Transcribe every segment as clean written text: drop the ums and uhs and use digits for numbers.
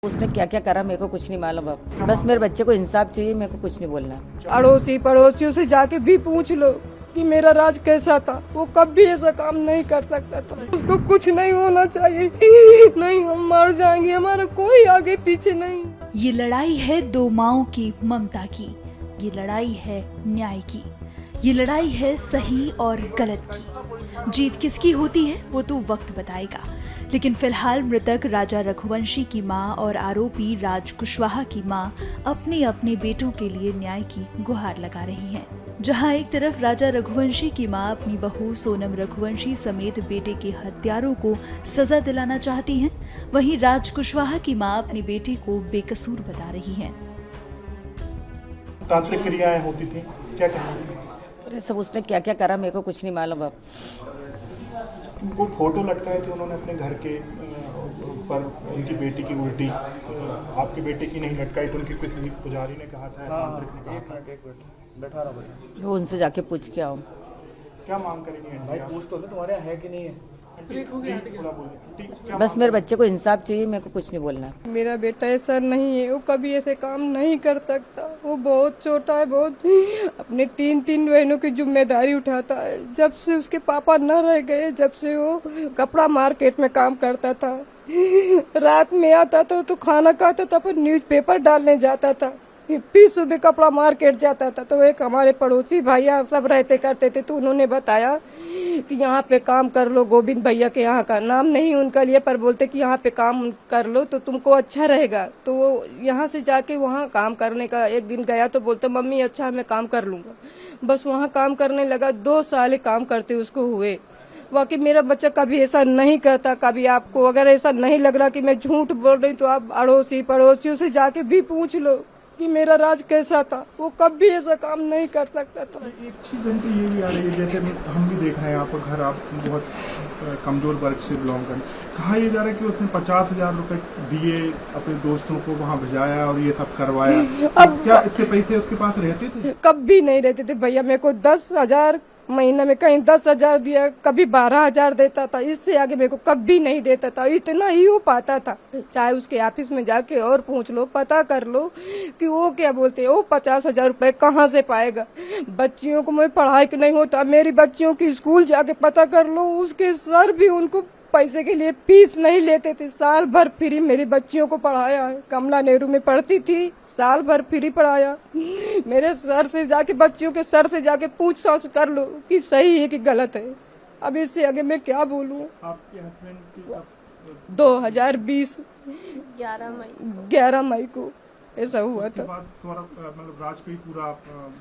उसने क्या क्या करा मेरे को कुछ नहीं मालूम। अब बस मेरे बच्चे को इंसाफ चाहिए, मेरे को कुछ नहीं बोलना। अड़ोसी पड़ोसियों से जाके भी पूछ लो कि मेरा राज कैसा था। वो कभी ऐसा काम नहीं कर सकता था। उसको कुछ नहीं होना चाहिए। नहीं, हम मर जाएंगे, हमारा कोई आगे पीछे नहीं। ये लड़ाई है दो माओं की ममता की, ये लड़ाई है न्याय की, ये लड़ाई है सही और गलत की। जीत किसकी होती है वो तो वक्त बताएगा, लेकिन फिलहाल मृतक राजा रघुवंशी की मां और आरोपी राज कुशवाहा की मां अपने अपने बेटों के लिए न्याय की गुहार लगा रही हैं। जहां एक तरफ राजा रघुवंशी की मां अपनी बहू सोनम रघुवंशी समेत बेटे के हत्यारों को सजा दिलाना चाहती हैं, वहीं राज कुशवाहा की मां अपनी बेटी को बेकसूर बता रही हैं। तांत्रिक क्रियाएं होती थी, क्या कहेंगे? अरे सब उसने क्या क्या करा मेरे को कुछ नहीं मालूम। अब कोई फोटो लटकाए थे उन्होंने अपने घर के पर, उनकी बेटी की उल्टी, आपकी बेटी की नहीं लटकाई तो उनकी किसी पुजारी ने कहा था, तांत्रिक ने कहा था। एक मिनट बैठा रहा भाई। वो उनसे जाके पूछ के आओ। क्या मांग करेंगे भाई पूछ तो ले तुम्हारे यहाँ है कि नहीं है। थोड़ा बोलिए। बस मेरे बच्चे को इंसाफ चाहिए, मेरे को कुछ नहीं बोलना। मेरा बेटा ऐसा नहीं है, वो कभी ऐसे काम नहीं कर सकता। वो बहुत छोटा है, बहुत अपने तीन बहनों की जिम्मेदारी उठाता है। जब से उसके पापा न रह गए, जब से वो कपड़ा मार्केट में काम करता था, रात में आता था तो खाना खाता था, पर न्यूज़पेपर डालने जाता था, फिर सुबह कपड़ा मार्केट जाता था। तो एक हमारे पड़ोसी भैया सब रहते करते थे, तो उन्होंने बताया कि यहाँ पे काम कर लो। गोविंद भैया के यहाँ का नाम नहीं उनका लिए, पर बोलते कि यहाँ पे काम कर लो तो तुमको अच्छा रहेगा। तो वो यहाँ से जाके वहाँ काम करने का एक दिन गया तो बोलते मम्मी अच्छा मैं काम कर लूँगा। बस वहाँ काम करने लगा, 2 साल काम करते उसको हुए। बाकी मेरा बच्चा कभी ऐसा नहीं करता। कभी आपको अगर ऐसा नहीं लग रहा कि मैं झूठ बोल रही तो आप अड़ोसी पड़ोसियों से जाके भी पूछ लो कि मेरा राज कैसा था। वो कभी ऐसा काम नहीं कर सकता था। एक चीज तो ये भी आ रही है, जैसे हम भी देख रहे हैं आपका घर, आप बहुत कमजोर वर्ग से बिलोंग करें। कहा यह जा रहा है कि उसने 50,000 रुपए दिए अपने दोस्तों को, वहाँ भेजाया और ये सब करवाया। अब क्या इतने पैसे उसके पास रहते थे? कभी नहीं रहते थे भैया। मेरे को 10,000 महीने में, कहीं 10,000 दिया, कभी 12,000 देता था। इससे आगे मेरे को कभी नहीं देता था। इतना ही हो पाता था। चाहे उसके ऑफिस में जाके और पूछ लो, पता कर लो कि वो क्या बोलते हैं, वो 50,000 रुपए कहाँ से पाएगा। बच्चियों को मैं पढ़ाई के नहीं होता, मेरी बच्चियों की स्कूल जाके पता कर लो, उसके सर भी उनको पैसे के लिए फीस नहीं लेते थे। साल भर फ्री मेरी बच्चियों को पढ़ाया है। कमला नेहरू में पढ़ती थी, साल भर फ्री पढ़ाया। मेरे सर से जाके, बच्चियों के सर से जाके पूछताछ कर लो कि सही है कि गलत है। अब इससे आगे मैं क्या बोलूं। आपके हस्बैंड की 2020 11 मई को ऐसा हुआ था। मतलब राज पे ही पूरा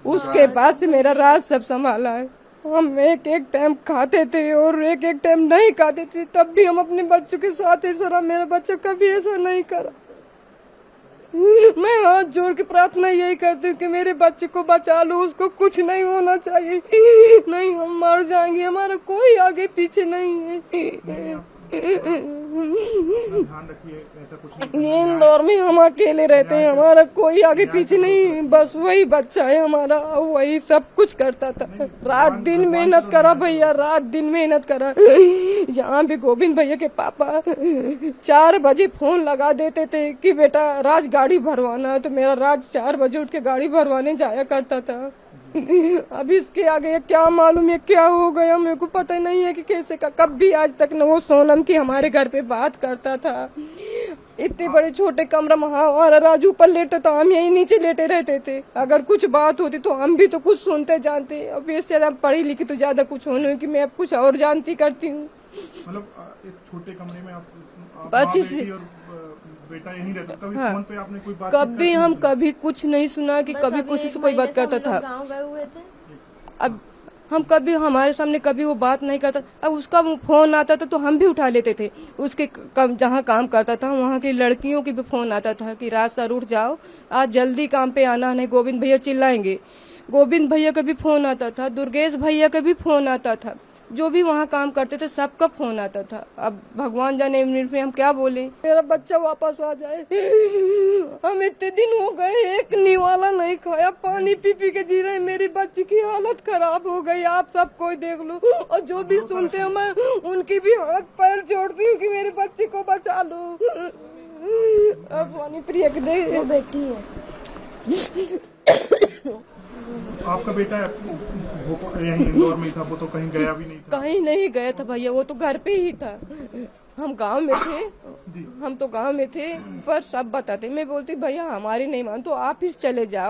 उसके बाद से मेरा राज सब संभाला है। हम एक टाइम खाते थे और एक टाइम नहीं खाते थे, तब भी हम अपने बच्चों के साथ ऐसा रहा। मेरा बच्चा कभी ऐसा नहीं करा। मैं हाथ जोड़ के प्रार्थना यही करती हूँ कि मेरे बच्चे को बचा लो, उसको कुछ नहीं होना चाहिए। नहीं, हम मर जाएंगे, हमारा कोई आगे पीछे नहीं है। ध्यान रखिए, ऐसा कुछ नहीं। ये इंदौर में हम अकेले रहते हैं, हमारा कोई आगे पीछे नहीं, बस वही बच्चा है हमारा, वही सब कुछ करता था। रात दिन मेहनत करा भैया, रात दिन मेहनत करा। यहाँ भी गोविंद भैया के पापा 4 बजे फोन लगा देते थे कि बेटा राज गाड़ी भरवाना है, तो मेरा राज 4 बजे उठ के गाड़ी भरवाने जाया करता था। अब इसके आगे क्या मालूम है क्या हो गया, मेरे को पता नहीं है कि कैसे का। कभी आज तक न वो सोनम की हमारे घर पे बात करता था। इतने बड़े छोटे कमरा में हमारा राजू ऊपर लेटा था, हम यही नीचे लेटे रहते थे। अगर कुछ बात होती तो हम भी तो कुछ सुनते जानते। अब इससे ज्यादा पढ़ी लिखी तो ज्यादा कुछ होने की मैं अब कुछ और जानती करती हूँ। मतलब इस छोटे कमरे में आप बस इसी बेटा यहीं रहता। कभी फोन पे आपने कोई बात? कभी हम कभी कुछ नहीं सुना कि कभी किसी से कोई बात करता था। गाँव गए हुए थे। अब हम कभी हमारे सामने कभी वो बात नहीं करता। अब उसका फोन आता था तो हम भी उठा लेते थे। उसके जहाँ काम करता था वहाँ की लड़कियों की भी फोन आता था कि रात सर उठ जाओ, आज जल्दी काम पे आना, नहीं गोविंद भैया चिल्लाएंगे। गोविंद भैया का भी फोन आता था, दुर्गेश भैया का भी फोन आता था। जो भी वहाँ काम करते थे सबका फोन आता था। अब भगवान जाने मिनट में हम क्या बोले। मेरा बच्चा वापस आ जाए। हम इतने दिन हो गए एक निवाला नहीं खाया, पानी पी पी के जी रहे। मेरी बच्ची की हालत खराब हो गई, आप सब कोई देख लो। और जो भी सुनते हैं मैं उनकी भी हाथ पैर जोड़ती हूँ कि मेरे बच्चे को बचा लो। अब सोनी प्रिया के दे वो बैठी है। आपका बेटा यहीं इंदौर में ही था, वो तो कहीं गया भी नहीं था? कहीं नहीं गया था भैया, वो तो घर पे ही था। हम गांव में थे, हम तो गांव में थे, पर सब बताते। मैं बोलती भैया हमारी नहीं मान तो आप फिर चले जाओ।